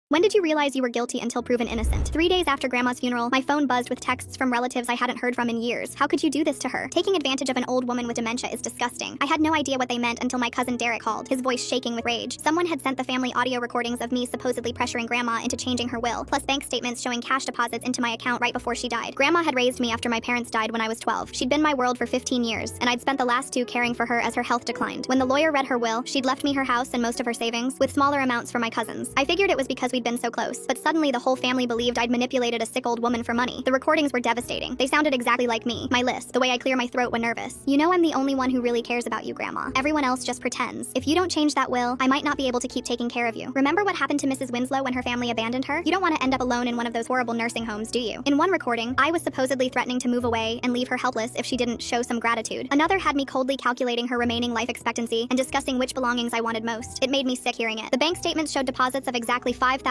When did you realize you were guilty until proven innocent? 3 days after Grandma's funeral, my phone buzzed with texts from relatives I hadn't heard from in years. How could you do this to her? Taking advantage of an old woman with dementia is disgusting. I had no idea what they meant until my cousin Derek called, his voice shaking with rage. Someone had sent the family audio recordings of me supposedly pressuring Grandma into changing her will, plus bank statements showing cash deposits into my account right before she died. Grandma had raised me after my parents died when I was 12. She'd been my world for 15 years, and I'd spent the last 2 caring for her as her health declined. When the lawyer read her will, she'd left me her house and most of her savings, with smaller amounts for my cousins. I figured it was because we'd been so close, but suddenly the whole family believed I'd manipulated a sick old woman for money. The recordings were devastating. They sounded exactly like me, my lisp, the way I clear my throat when nervous. You know I'm the only one who really cares about you, Grandma. Everyone else just pretends. If you don't change that will, I might not be able to keep taking care of you. Remember what happened to Mrs. Winslow when her family abandoned her? You don't want to end up alone in one of those horrible nursing homes, do you? In one recording, I was supposedly threatening to move away and leave her helpless if she didn't show some gratitude. Another had me coldly calculating her remaining life expectancy and discussing which belongings I wanted most. It made me sick hearing it. The bank statements showed deposits of exactly $5,000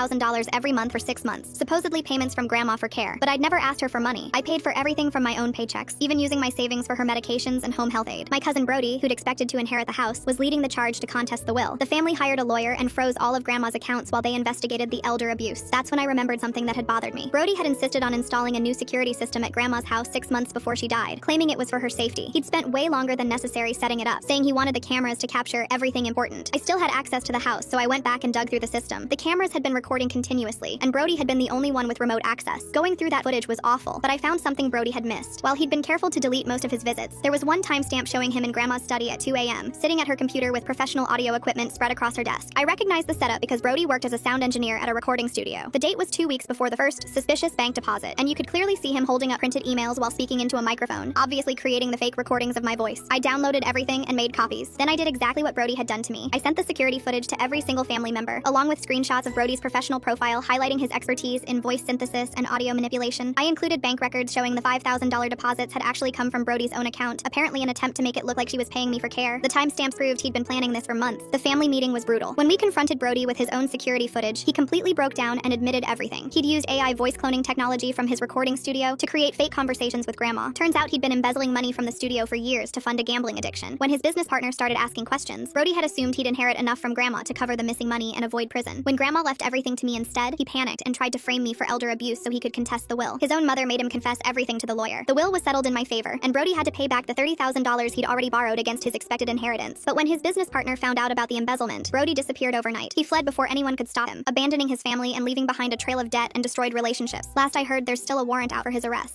every month for 6 months. Supposedly payments from Grandma for care, but I'd never asked her for money. I paid for everything from my own paychecks, even using my savings for her medications and home health aid. My cousin Brody, who'd expected to inherit the house, was leading the charge to contest the will. The family hired a lawyer and froze all of Grandma's accounts while they investigated the elder abuse. That's when I remembered something that had bothered me. Brody had insisted on installing a new security system at Grandma's house 6 months before she died, claiming it was for her safety. He'd spent way longer than necessary setting it up, saying he wanted the cameras to capture everything important. I still had access to the house, so I went back and dug through the system. The cameras had been recording continuously, and Brody had been the only one with remote access. Going through that footage was awful, but I found something Brody had missed. While he'd been careful to delete most of his visits, there was one timestamp showing him in Grandma's study at 2 a.m., sitting at her computer with professional audio equipment spread across her desk. I recognized the setup because Brody worked as a sound engineer at a recording studio. The date was 2 weeks before the first suspicious bank deposit, and you could clearly see him holding up printed emails while speaking into a microphone, obviously creating the fake recordings of my voice. I downloaded everything and made copies. Then I did exactly what Brody had done to me. I sent the security footage to every single family member, along with screenshots of Brody's professional profile highlighting his expertise in voice synthesis and audio manipulation. I included bank records showing the $5,000 deposits had actually come from Brody's own account, apparently an attempt to make it look like she was paying me for care. The timestamps proved he'd been planning this for months. The family meeting was brutal. When we confronted Brody with his own security footage, he completely broke down and admitted everything. He'd used AI voice cloning technology from his recording studio to create fake conversations with Grandma. Turns out he'd been embezzling money from the studio for years to fund a gambling addiction. When his business partner started asking questions, Brody had assumed he'd inherit enough from Grandma to cover the missing money and avoid prison. When Grandma left everything to me instead, he panicked and tried to frame me for elder abuse so he could contest the will. His own mother made him confess everything to the lawyer. The will was settled in my favor, and Brody had to pay back the $30,000 he'd already borrowed against his expected inheritance. But when his business partner found out about the embezzlement, Brody disappeared overnight. He fled before anyone could stop him, abandoning his family and leaving behind a trail of debt and destroyed relationships. Last I heard, there's still a warrant out for his arrest.